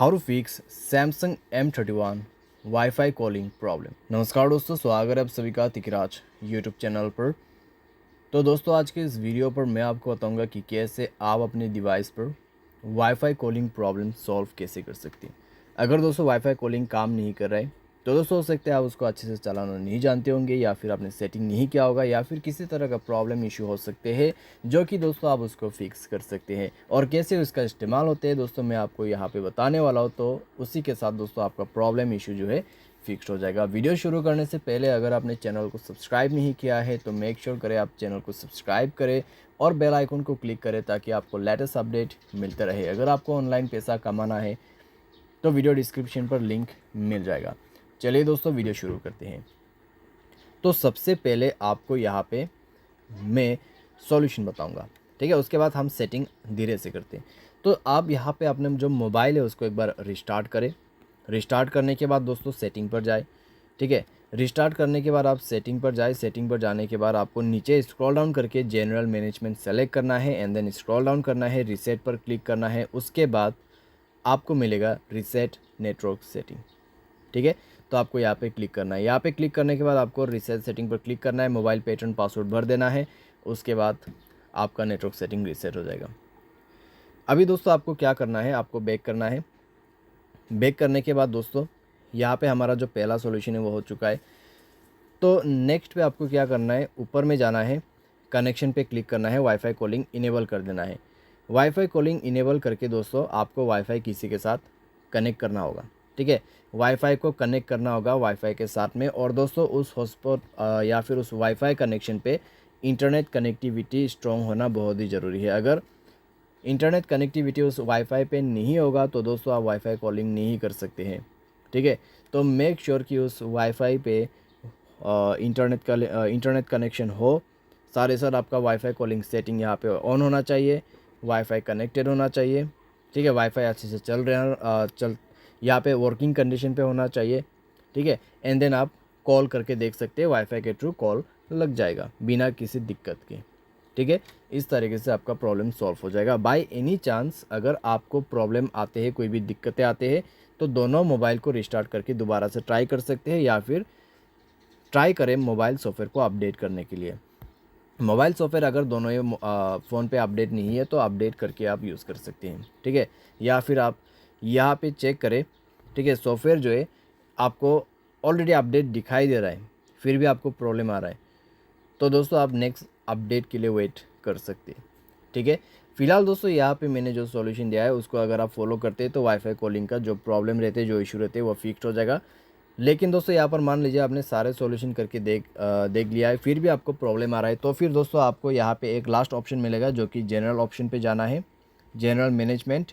How to fix Samsung M31 WiFi calling problem. नमस्कार दोस्तों, स्वागत है आप सभी का तिकराज यूट्यूब चैनल पर। तो दोस्तों, आज के इस वीडियो पर मैं आपको बताऊंगा कि कैसे आप अपने डिवाइस पर वाईफाई कॉलिंग प्रॉब्लम सॉल्व कैसे कर सकते हैं। अगर दोस्तों वाईफाई कॉलिंग काम नहीं कर रहा है तो दोस्तों हो सकता है आप उसको अच्छे से चलाना नहीं जानते होंगे, या फिर आपने सेटिंग नहीं किया होगा, या फिर किसी तरह का प्रॉब्लम इशू हो सकते हैं जो कि दोस्तों आप उसको फिक्स कर सकते हैं। और कैसे उसका इस्तेमाल होते हैं दोस्तों मैं आपको यहाँ पे बताने वाला हूँ। तो उसी के साथ दोस्तों आपका प्रॉब्लम इशू जो है फिक्स हो जाएगा। वीडियो शुरू करने से पहले अगर आपने चैनल को सब्सक्राइब नहीं किया है तो मेक श्योर करें आप चैनल को सब्सक्राइब करें और बेल आइकन को क्लिक करें ताकि आपको लेटेस्ट अपडेट मिलते रहे। अगर आपको ऑनलाइन पैसा कमाना है तो वीडियो डिस्क्रिप्शन पर लिंक मिल जाएगा। चलिए दोस्तों वीडियो शुरू करते हैं। तो सबसे पहले आपको यहाँ पे मैं सॉल्यूशन बताऊंगा, ठीक है। उसके बाद हम सेटिंग धीरे से करते हैं। तो आप यहाँ पे अपने जो मोबाइल है उसको एक बार रिस्टार्ट करें। रिस्टार्ट करने के बाद दोस्तों सेटिंग पर जाए, ठीक है। रिस्टार्ट करने के बाद आप सेटिंग पर जाए। सेटिंग पर जाने के बाद आपको नीचे स्क्रॉल डाउन करके जनरल मैनेजमेंट सेलेक्ट करना है एंड देन स्क्रॉल डाउन करना है, रीसेट पर क्लिक करना है। उसके बाद आपको मिलेगा रीसेट नेटवर्क सेटिंग, ठीक है। तो आपको यहाँ पे क्लिक करना है। यहाँ पे क्लिक करने के बाद आपको रीसेट सेटिंग पर क्लिक करना है, मोबाइल पैटर्न पासवर्ड भर देना है। उसके बाद आपका नेटवर्क सेटिंग रीसेट हो जाएगा। अभी दोस्तों आपको क्या करना है, आपको बैक करना है। बैक करने के बाद दोस्तों यहाँ पे हमारा जो पहला सॉल्यूशन है वो हो चुका है। तो नेक्स्ट पे आपको क्या करना है, ऊपर में जाना है, कनेक्शन पे क्लिक करना है, वाईफाई कॉलिंग इनेबल कर देना है। वाईफाई कॉलिंग इनेबल करके दोस्तों आपको वाईफाई किसी के साथ कनेक्ट करना होगा, ठीक है। वाईफाई को कनेक्ट करना होगा वाईफाई के साथ में। और दोस्तों उस हॉटस्पॉट या फिर उस वाईफाई कनेक्शन पे इंटरनेट कनेक्टिविटी स्ट्रॉन्ग होना बहुत ही ज़रूरी है। अगर इंटरनेट कनेक्टिविटी उस वाईफाई पे नहीं होगा तो दोस्तों आप वाईफाई कॉलिंग नहीं कर सकते हैं, ठीक है। तो मेक श्योर कि उस वाईफाई पे इंटरनेट कनेक्शन हो। सारे सर आपका वाईफाई कॉलिंग सेटिंग यहाँ पे ऑन होना चाहिए, वाईफाई कनेक्टेड होना चाहिए, ठीक है। वाईफाई अच्छे से चल रहे यहाँ पे वर्किंग कंडीशन पे होना चाहिए, ठीक है। एंड देन आप कॉल करके देख सकते हैं, वाईफाई के थ्रू कॉल लग जाएगा बिना किसी दिक्कत के, ठीक है। इस तरीके से आपका प्रॉब्लम सॉल्व हो जाएगा। बाय एनी चांस अगर आपको प्रॉब्लम आते हैं, कोई भी दिक्कतें आते हैं, तो दोनों मोबाइल को रिस्टार्ट करके दोबारा से ट्राई कर सकते हैं, या फिर ट्राई करें मोबाइल सॉफ्टवेयर को अपडेट करने के लिए। मोबाइल सॉफ्टवेयर अगर दोनों ही फ़ोन पे अपडेट नहीं है तो अपडेट करके आप यूज़ कर सकते हैं, ठीक है। या फिर आप यहाँ पे चेक करें, ठीक है, सॉफ्टवेयर जो है आपको ऑलरेडी अपडेट दिखाई दे रहा है फिर भी आपको प्रॉब्लम आ रहा है तो दोस्तों आप नेक्स्ट अपडेट के लिए वेट कर सकते हैं, ठीक है। फिलहाल दोस्तों यहाँ पे मैंने जो सॉल्यूशन दिया है उसको अगर आप फॉलो करते हैं तो वाईफाई कॉलिंग का जो प्रॉब्लम रहते हैं, जो इशू रहते हैं वो फिक्स हो जाएगा। लेकिन दोस्तों यहाँ पर मान लीजिए आपने सारे सॉल्यूशन करके देख लिया है फिर भी आपको प्रॉब्लम आ रहा है, तो फिर दोस्तों आपको यहाँ पे एक लास्ट ऑप्शन मिलेगा जो कि जनरल ऑप्शन पे जाना है, जनरल मैनेजमेंट,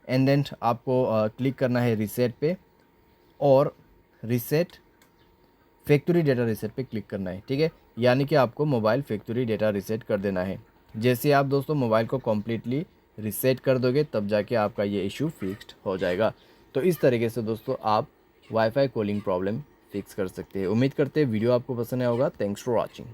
एंड देन आपको क्लिक करना है रीसेट पे, और रीसेट फैक्ट्री डेटा रीसेट पे क्लिक करना है, ठीक है। यानी कि आपको मोबाइल फैक्ट्री डेटा रीसेट कर देना है। जैसे आप दोस्तों मोबाइल को कम्प्लीटली रीसेट कर दोगे तब जाके आपका ये इशू फिक्स्ड हो जाएगा। तो इस तरीके से दोस्तों आप वाईफाई कॉलिंग प्रॉब्लम फिक्स कर सकते हैं। उम्मीद करते हैं वीडियो आपको पसंद आया होगा। Thanks for watching.